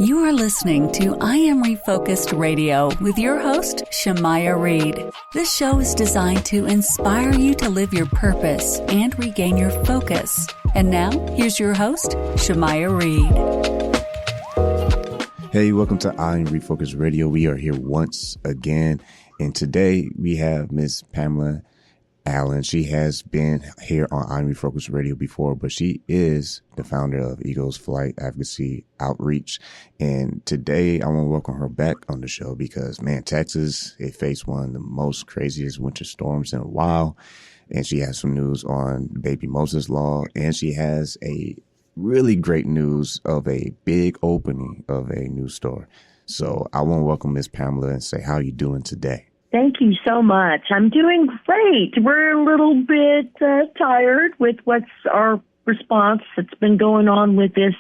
You are listening to I Am Refocused Radio with your host, Shamaya Reed. This show is designed to inspire you to live your purpose and regain your focus. And now, here's your host, Shamaya Reed. Hey, welcome to I Am Refocused Radio. We are here once again, and today we have Miss Pamela Allen. She has been here on I Am Refocused Radio before, but she is the founder of Eagles Flight Advocacy Outreach. And today I want to welcome her back on the show because, man, Texas, it faced one of the most craziest winter storms in a while. And she has some news on baby Moses law, and she has a really great news of a big opening of a new store. So I want to welcome Miss Pamela and say, how are you doing today? Thank you so much. I'm doing great. We're a little bit tired with what's our response that's been going on with this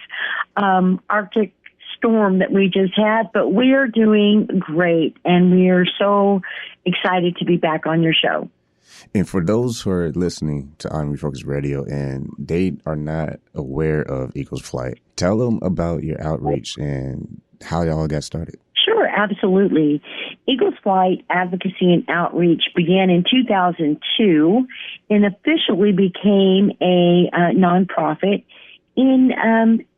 Arctic storm that we just had, but we are doing great, and we are so excited to be back on your show. And for those who are listening to On Refocus Radio and they are not aware of Eagles Flight, tell them about your outreach and how y'all got started. Sure, absolutely. Eagles Flight Advocacy and Outreach began in 2002 and officially became a nonprofit in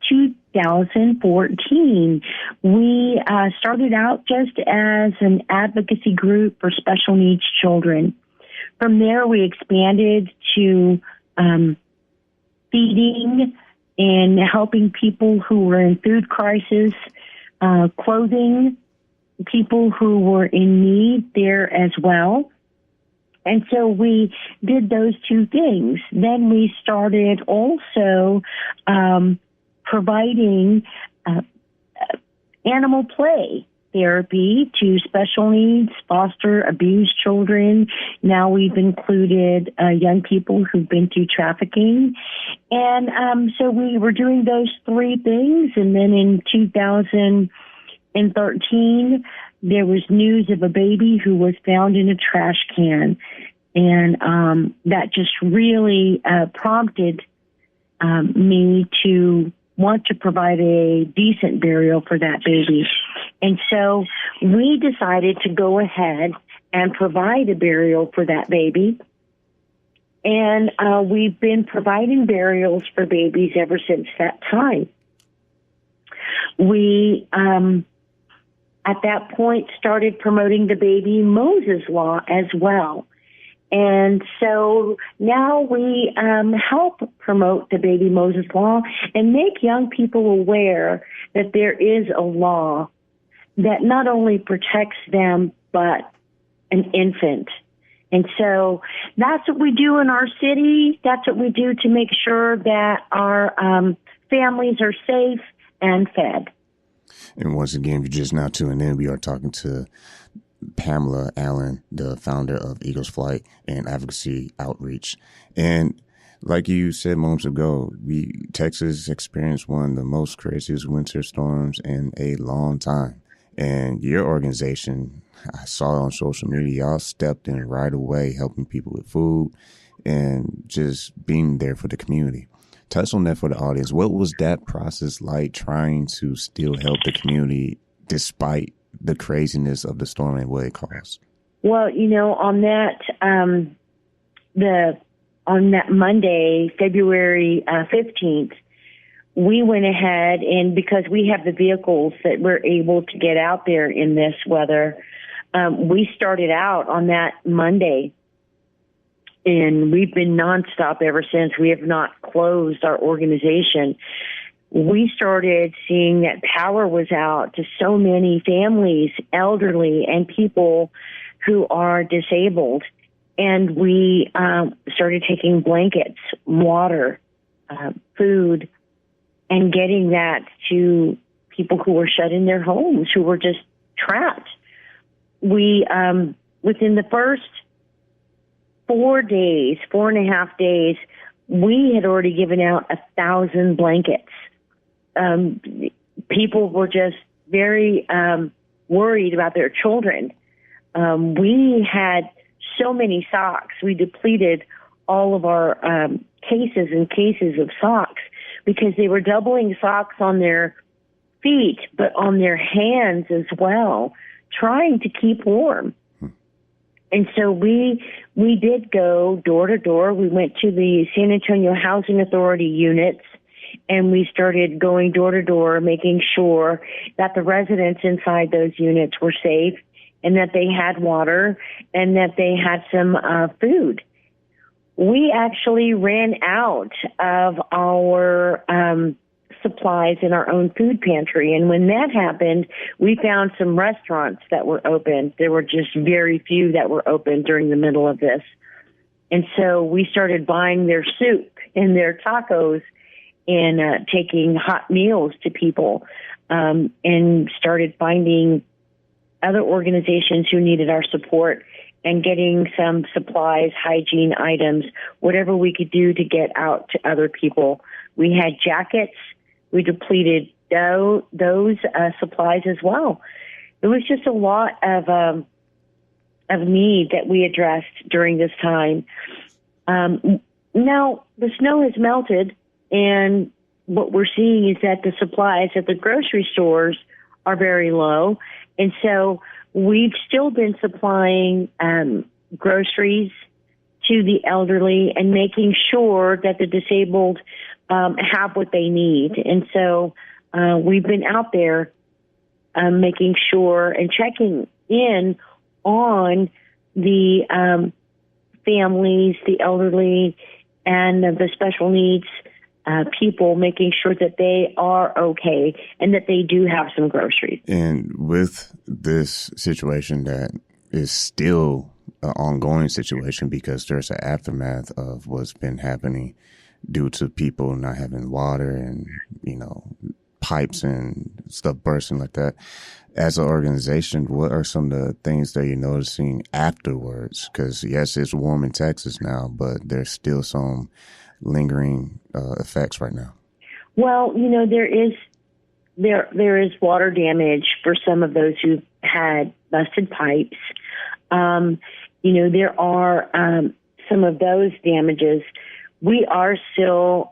2014. We started out just as an advocacy group for special needs children. From there, we expanded to feeding and helping people who were in food crisis, clothing people who were in need there as well. And so we did those two things. Then we started also providing animal play therapy to special needs, foster, abused children. Now we've included young people who've been through trafficking. And so we were doing those three things. And then in 2013, there was news of a baby who was found in a trash can. And that just really prompted me to want to provide a decent burial for that baby. And so we decided to go ahead and provide a burial for that baby. And we've been providing burials for babies ever since that time. We, at that point, started promoting the baby Moses law as well. And so now we help promote the baby Moses law and make young people aware that there is a law that not only protects them, but an infant. And so that's what we do in our city. That's what we do to make sure that our families are safe and fed. And once again, if you're just now tuning in, we are talking to Pamela Allen, the founder of Eagles Flight and Advocacy Outreach. And like you said moments ago, Texas experienced one of the most craziest winter storms in a long time. And your organization, I saw it on social media, y'all stepped in right away, helping people with food and just being there for the community. Touch on that for the audience. What was that process like, trying to still help the community despite the craziness of the storm and what it caused? Well, you know, on that Monday, February 15th, we went ahead, and because we have the vehicles that we're able to get out there in this weather, we started out on that Monday, and we've been nonstop ever since. We have not closed our organization. We started seeing that power was out to so many families, elderly, and people who are disabled. And we started taking blankets, water, food, and getting that to people who were shut in their homes, who were just trapped. We, within the first 4.5 days, we had already given out 1,000 blankets. People were just very worried about their children. We had so many socks. We depleted all of our cases and cases of socks because they were doubling socks on their feet, but on their hands as well, trying to keep warm. And so we did go door to door. We went to the San Antonio Housing Authority units, and we started going door to door, making sure that the residents inside those units were safe and that they had water and that they had some food. We actually ran out of our supplies in our own food pantry. And when that happened, we found some restaurants that were open. There were just very few that were open during the middle of this. And so we started buying their soup and their tacos and taking hot meals to people, and started finding other organizations who needed our support and getting some supplies, hygiene items, whatever we could do to get out to other people. We had jackets. We depleted those supplies as well. It was just a lot of need that we addressed during this time. Now, the snow has melted, and what we're seeing is that the supplies at the grocery stores are very low. And so we've still been supplying groceries to the elderly and making sure that the disabled have what they need. And so we've been out there making sure and checking in on the families, the elderly, and the special needs people, making sure that they are okay and that they do have some groceries. And with this situation that is still an ongoing situation because there's an aftermath of what's been happening due to people not having water and, pipes and stuff bursting like that. As an organization, what are some of the things that you're noticing afterwards? Because, yes, it's warm in Texas now, but there's still some lingering effects right now. Well, there is water damage for some of those who've had busted pipes. There are some of those damages. We are still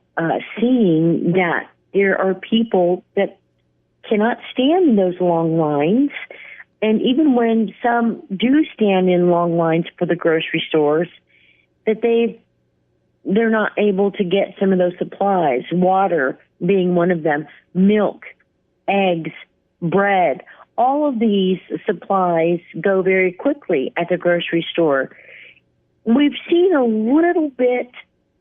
seeing that there are people that cannot stand those long lines. And even when some do stand in long lines for the grocery stores, that they're not able to get some of those supplies, water being one of them, milk, eggs, bread. All of these supplies go very quickly at the grocery store. We've seen a little bit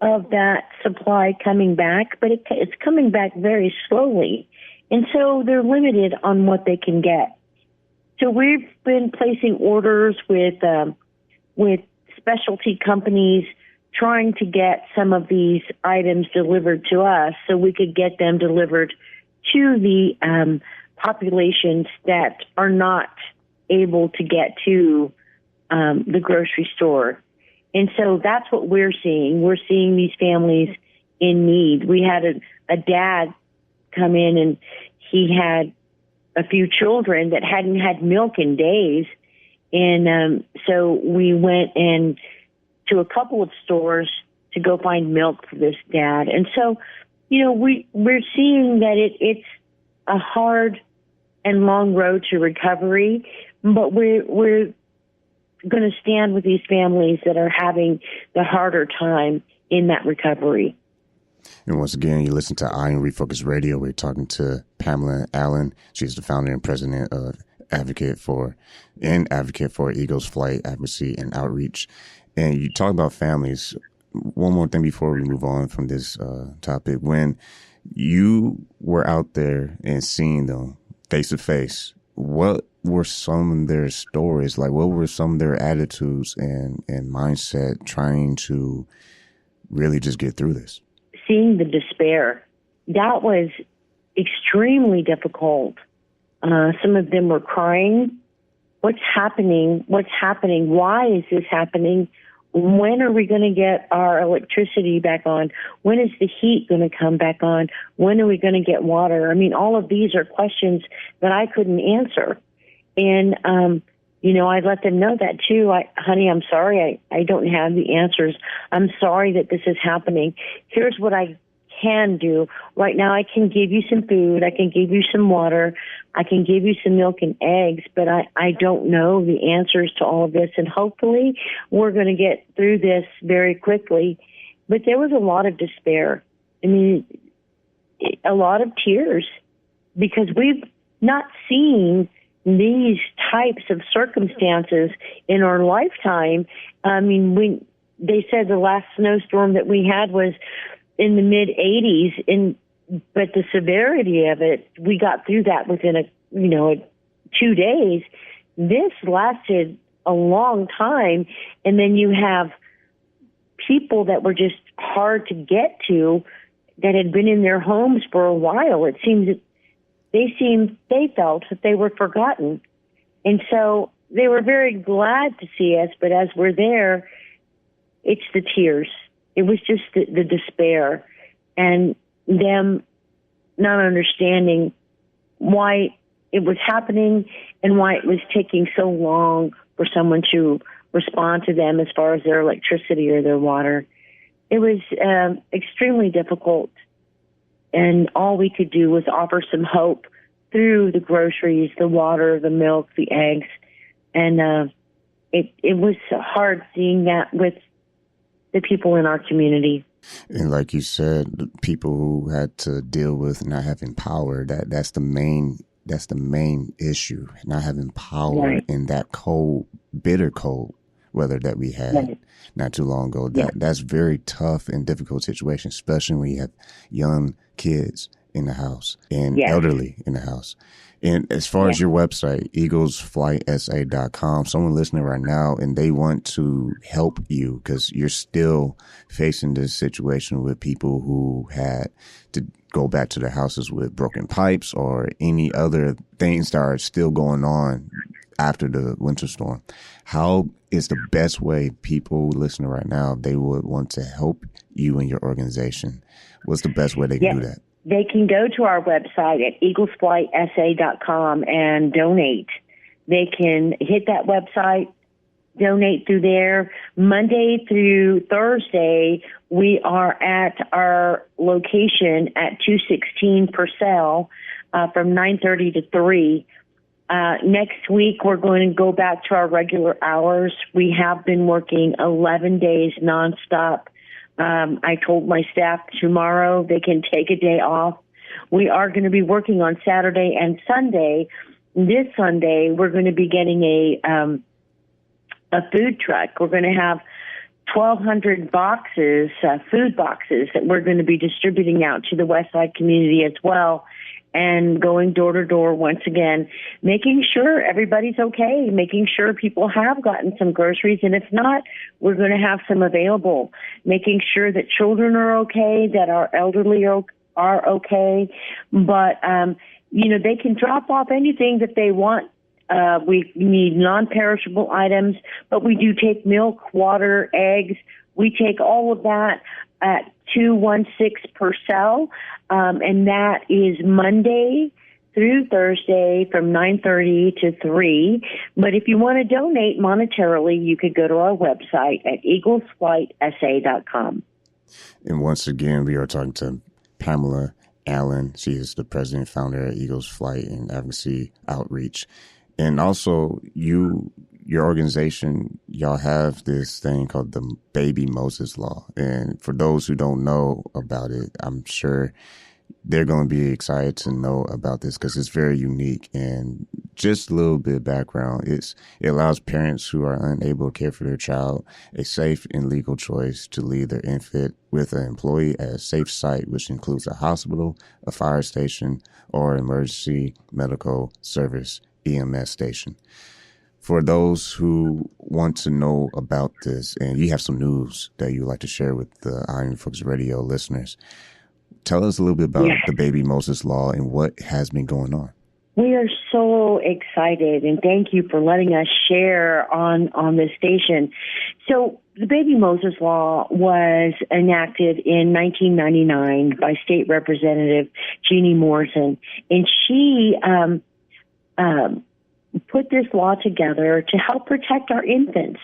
of that supply coming back, but it's coming back very slowly. And so they're limited on what they can get. So we've been placing orders with specialty companies trying to get some of these items delivered to us so we could get them delivered to the populations that are not able to get to the grocery store. And so that's what we're seeing. We're seeing these families in need. We had a dad come in, and he had a few children that hadn't had milk in days. And so we went to a couple of stores to go find milk for this dad. And so, we're seeing that it's a hard and long road to recovery, but we're going to stand with these families that are having the harder time in that recovery. And once again, you listen to Iron Refocus Radio. We're talking to Pamela Allen. She's the founder and president of Advocate for Eagles Flight, Advocacy, and Outreach. And you talk about families. One more thing before we move on from this topic. When you were out there and seeing them face to face, what were some of their stories? Like, what were some of their attitudes and mindset trying to really just get through this? Seeing the despair, that was extremely difficult. Some of them were crying. What's happening? What's happening? Why is this happening? When are we going to get our electricity back on? When is the heat going to come back on? When are we going to get water? I mean, all of these are questions that I couldn't answer. And, I let them know that too. Honey, I'm sorry. I don't have the answers. I'm sorry that this is happening. Here's what I can do. Right now, I can give you some food. I can give you some water. I can give you some milk and eggs, but I don't know the answers to all of this. And hopefully we're going to get through this very quickly. But there was a lot of despair. I mean, a lot of tears, because we've not seen these types of circumstances in our lifetime. I mean, they said the last snowstorm that we had was in the mid 80s, but the severity of it, we got through that within 2 days. This lasted a long time, and then you have people that were just hard to get to that had been in their homes for a while. It seems that they felt that they were forgotten. And so they were very glad to see us, but as we're there, it's the tears. It was just the despair and them not understanding why it was happening and why it was taking so long for someone to respond to them as far as their electricity or their water. It was extremely difficult, and all we could do was offer some hope through the groceries, the water, the milk, the eggs, and it was hard seeing that with the people in our community. And like you said, the people who had to deal with not having power, that's the main issue, not having power Right. in that cold, bitter cold weather that we had Right. not too long ago. That's very tough and difficult situation, especially when you have young kids in the house and elderly in the house. And as far as your website, eaglesflightsa.com, someone listening right now and they want to help you because you're still facing this situation with people who had to go back to their houses with broken pipes or any other things that are still going on after the winter storm. How is the best way people listening right now, if they would want to help you and your organization? What's the best way they can do that? They can go to our website at eaglesflightsa.com and donate. They can hit that website, donate through there. Monday through Thursday, we are at our location at 216 Purcell from 9:30 to 3. Next week, we're going to go back to our regular hours. We have been working 11 days nonstop. I told my staff tomorrow they can take a day off. We are going to be working on Saturday and Sunday. This Sunday, we're going to be getting a food truck. We're going to have 1,200 boxes, food boxes, that we're going to be distributing out to the West Side community as well, and going door to door once again, making sure everybody's okay, making sure people have gotten some groceries, and if not, we're going to have some available, making sure that children are okay, that our elderly are okay, but, they can drop off anything that they want. We need non-perishable items, but we do take milk, water, eggs. We take all of that at 216 Purcell, and that is Monday through Thursday from 9:30 to 3. But if you want to donate monetarily, you could go to our website at eaglesflightsa.com. And once again, we are talking to Pamela Allen. She is the president and founder of Eagles Flight and Advocacy Outreach. And also, your organization, y'all have this thing called the Baby Moses Law. And for those who don't know about it, I'm sure they're going to be excited to know about this because it's very unique. And just a little bit of background, it allows parents who are unable to care for their child a safe and legal choice to leave their infant with an employee at a safe site, which includes a hospital, a fire station, or emergency medical service EMS station. For those who want to know about this, and you have some news that you'd like to share with the Iron Focus Radio listeners, tell us a little bit about the Baby Moses Law and what has been going on. We are so excited, and thank you for letting us share on this station. So the Baby Moses Law was enacted in 1999 by State Representative Jeannie Morrison, and she put this law together to help protect our infants.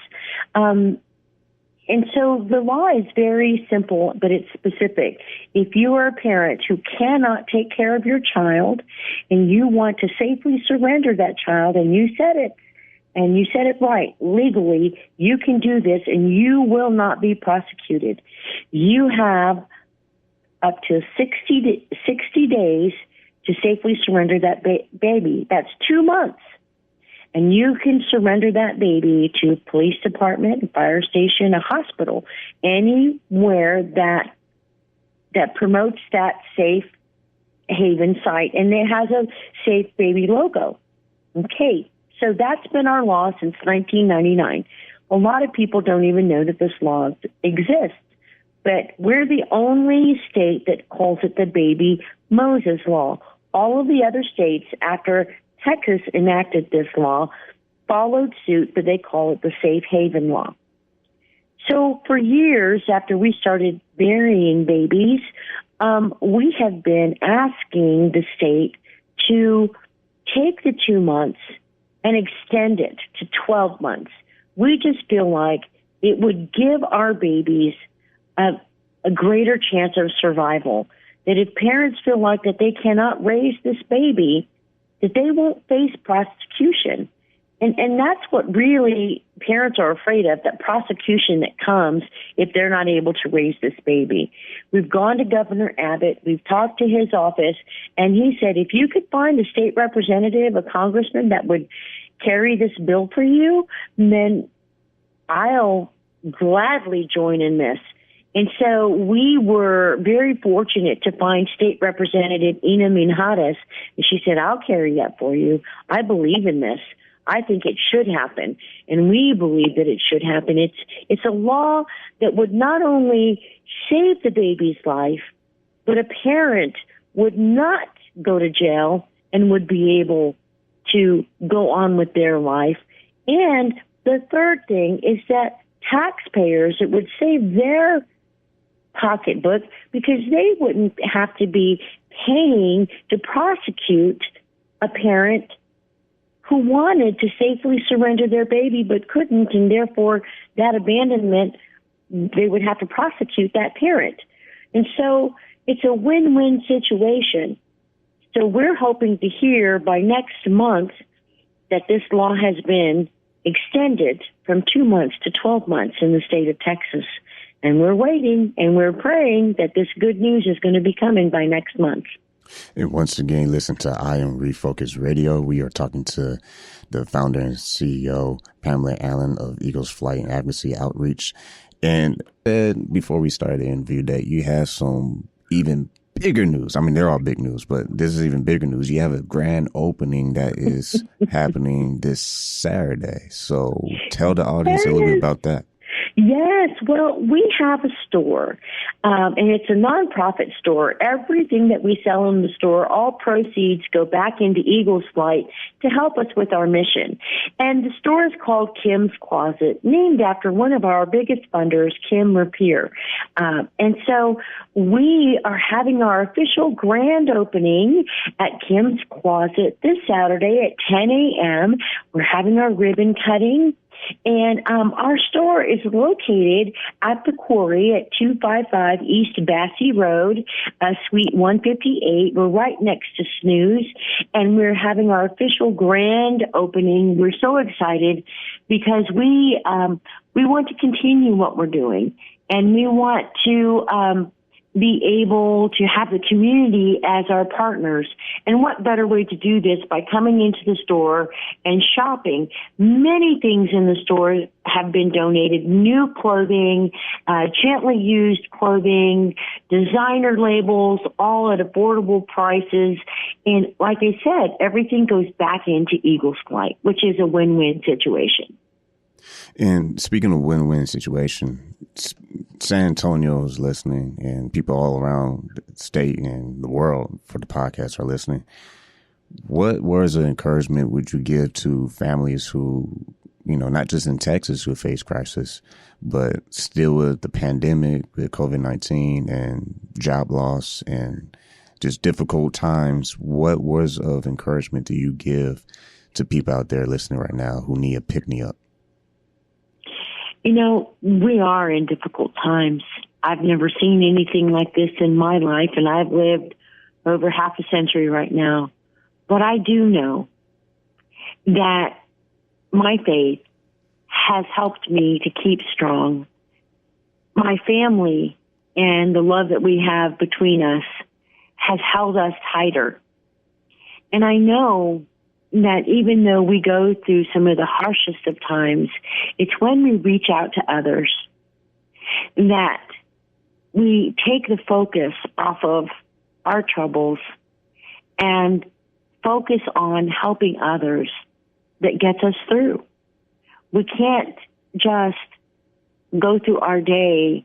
And so the law is very simple, but it's specific. If you are a parent who cannot take care of your child and you want to safely surrender that child, and you said it right, legally, you can do this and you will not be prosecuted. You have up to 60 days to safely surrender that baby. That's 2 months. And you can surrender that baby to a police department, a fire station, a hospital, anywhere that promotes that safe haven site. And it has a safe baby logo. Okay, so that's been our law since 1999. A lot of people don't even know that this law exists. But we're the only state that calls it the Baby Moses Law. All of the other states, after Texas enacted this law, followed suit, but they call it the Safe Haven Law. So for years after we started burying babies, we have been asking the state to take the 2 months and extend it to 12 months. We just feel like it would give our babies a greater chance of survival, that if parents feel like that they cannot raise this baby, that they won't face prosecution. And that's what really parents are afraid of, that prosecution that comes if they're not able to raise this baby. We've gone to Governor Abbott. We've talked to his office, and he said, if you could find a state representative, a congressman that would carry this bill for you, then I'll gladly join in this. And so we were very fortunate to find State Representative Ina Minhadas, and she said, I'll carry that for you. I believe in this. I think it should happen, and we believe that it should happen. It's a law that would not only save the baby's life, but a parent would not go to jail and would be able to go on with their life. And the third thing is that taxpayers, it would save their pocketbook because they wouldn't have to be paying to prosecute a parent who wanted to safely surrender their baby but couldn't, and therefore that abandonment, they would have to prosecute that parent. And so it's a win-win situation. So we're hoping to hear by next month that this law has been extended from 2 months to 12 months in the state of Texas. And we're waiting and we're praying that this good news is going to be coming by next month. And once again, listen to I Am Refocused Radio. We are talking to the founder and CEO, Pamela Allen of Eagles Flight and Advocacy Outreach. And before we started the interview, that you have some even bigger news. I mean, they're all big news, but this is even bigger news. You have a grand opening that is happening this Saturday. So tell the audience a little bit about that. Yes, well, we have a store, and it's a nonprofit store. Everything that we sell in the store, all proceeds go back into Eagles Flight to help us with our mission. And the store is called Kim's Closet, named after one of our biggest funders, Kim Rapier. And so we are having our official grand opening at Kim's Closet this Saturday at 10 a.m. We're having our ribbon cutting. And our store is located at the Quarry at 255 East Bassey Road, Suite 158. We're right next to Snooze, and we're having our official grand opening. We're so excited because we want to continue what we're doing, and we want to be able to have the community as our partners. And what better way to do this by coming into the store and shopping. Many things in the store have been donated. New clothing, gently used clothing, designer labels, all at affordable prices. And like I said, everything goes back into Eagles Flight, which is a win-win situation. And speaking of win-win situation, San Antonio is listening, and people all around the state and the world for the podcast are listening. What words of encouragement would you give to families who, not just in Texas who face crisis, but still with the pandemic, with COVID-19 and job loss and just difficult times? What words of encouragement do you give to people out there listening right now who need a pick-me-up? We are in difficult times. I've never seen anything like this in my life, and I've lived over half a century right now. But I do know that my faith has helped me to keep strong. My family and the love that we have between us has held us tighter. And I know that even though we go through some of the harshest of times, it's when we reach out to others that we take the focus off of our troubles and focus on helping others that gets us through. We can't just go through our day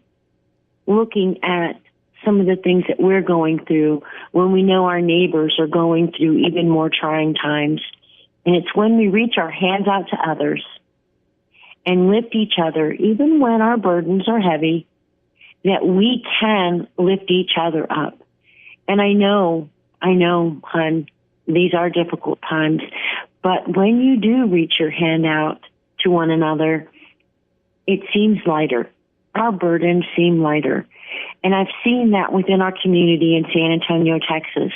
looking at some of the things that we're going through when we know our neighbors are going through even more trying times. And it's when we reach our hands out to others and lift each other, even when our burdens are heavy, that we can lift each other up. And I know, hon, these are difficult times, but when you do reach your hand out to one another, it seems lighter. Our burdens seem lighter. And I've seen that within our community in San Antonio, Texas.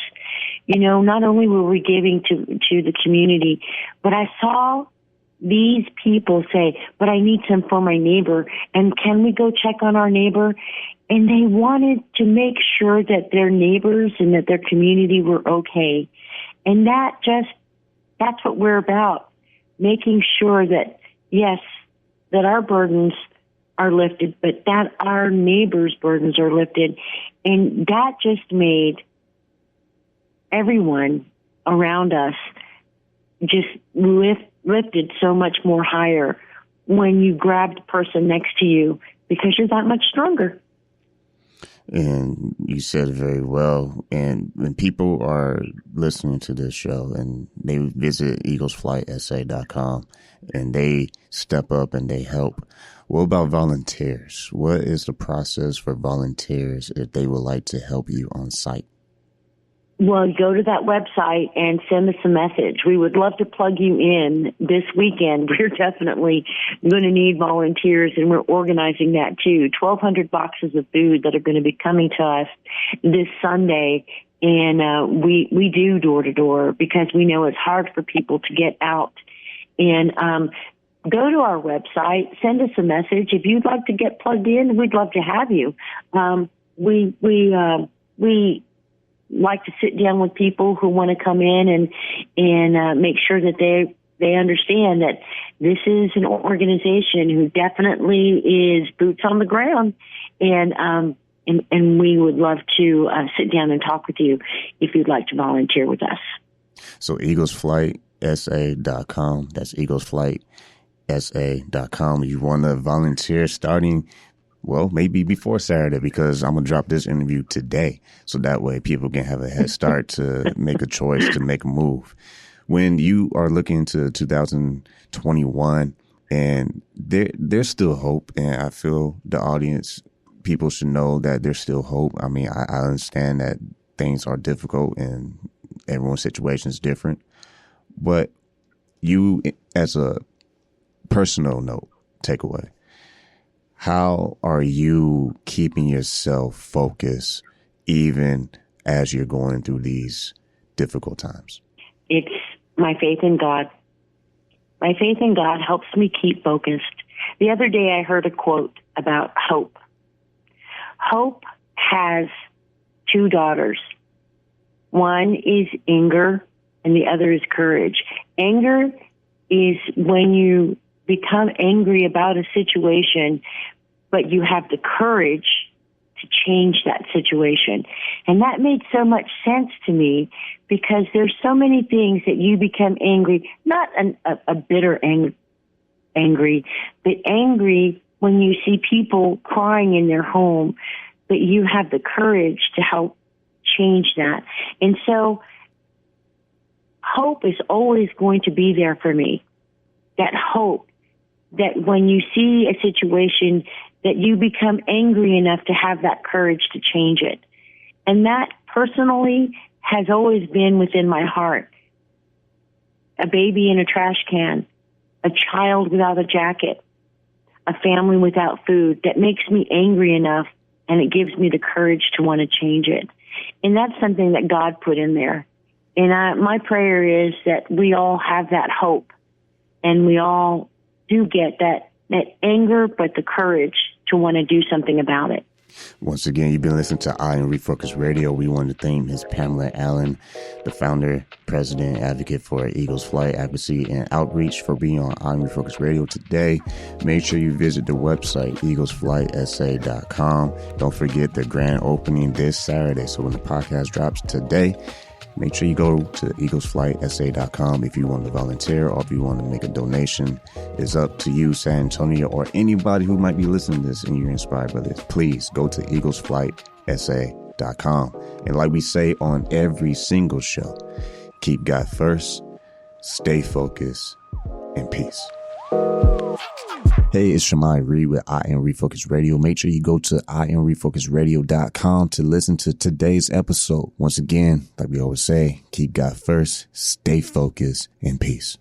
Not only were we giving to the community, but I saw these people say, but I need some for my neighbor. And can we go check on our neighbor? And they wanted to make sure that their neighbors and that their community were okay. And that's what we're about, making sure that, yes, that our burdens are lifted, but that our neighbors' burdens are lifted. And that just made everyone around us just lifted so much more higher when you grab the person next to you, because you're that much stronger. And you said it very well. And when people are listening to this show and they visit eaglesflightsa.com and they step up and they help, what about volunteers? What is the process for volunteers if they would like to help you on site? Well, go to that website and send us a message. We would love to plug you in this weekend. We're definitely going to need volunteers, and we're organizing that too. 1,200 boxes of food that are going to be coming to us this Sunday. And we do door to door because we know it's hard for people to get out. And go to our website, send us a message. If you'd like to get plugged in, we'd love to have you. We like to sit down with people who want to come in and make sure that they understand that this is an organization who definitely is boots on the ground, and we would love to sit down and talk with you if you'd like to volunteer with us. So eaglesflightsa.com. That's eaglesflightsa.com. You want to volunteer starting, well, maybe before Saturday, because I'm going to drop this interview today. So that way people can have a head start to make a choice, to make a move. When you are looking to 2021, and there's still hope, and I feel the audience, people should know that there's still hope. I mean, I understand that things are difficult and everyone's situation is different. But you, as a personal note, takeaway, how are you keeping yourself focused even as you're going through these difficult times? It's my faith in God. My faith in God helps me keep focused. The other day I heard a quote about hope. Hope has two daughters. One is anger and the other is courage. Anger is when you become angry about a situation, but you have the courage to change that situation. And that made so much sense to me, because there's so many things that you become angry, not a bitter angry, but angry when you see people crying in their home, but you have the courage to help change that. And so hope is always going to be there for me. That hope that when you see a situation, that you become angry enough to have that courage to change it. And that personally has always been within my heart. A baby in a trash can, a child without a jacket, a family without food that makes me angry enough, and it gives me the courage to want to change it. And that's something that God put in there. And my prayer is that we all have that hope, and we all do get that anger, but the courage to want to do something about it. Once again, you've been listening to I Am Refocused Radio. We want to thank Ms. Pamela Allen, the founder, president, advocate for Eagles Flight, Advocacy, and Outreach, for being on I Am Refocused Radio today. Make sure you visit the website, eaglesflightsa.com. Don't forget the grand opening this Saturday. So when the podcast drops today, make sure you go to eaglesflightsa.com if you want to volunteer or if you want to make a donation. It's up to you, San Antonio, or anybody who might be listening to this and you're inspired by this. Please go to eaglesflightsa.com. And like we say on every single show, keep God first, stay focused, and peace. Hey, it's Shemai Reed with I Am Refocused Radio. Make sure you go to IamRefocusedRadio.com to listen to today's episode. Once again, like we always say, keep God first, stay focused, and peace.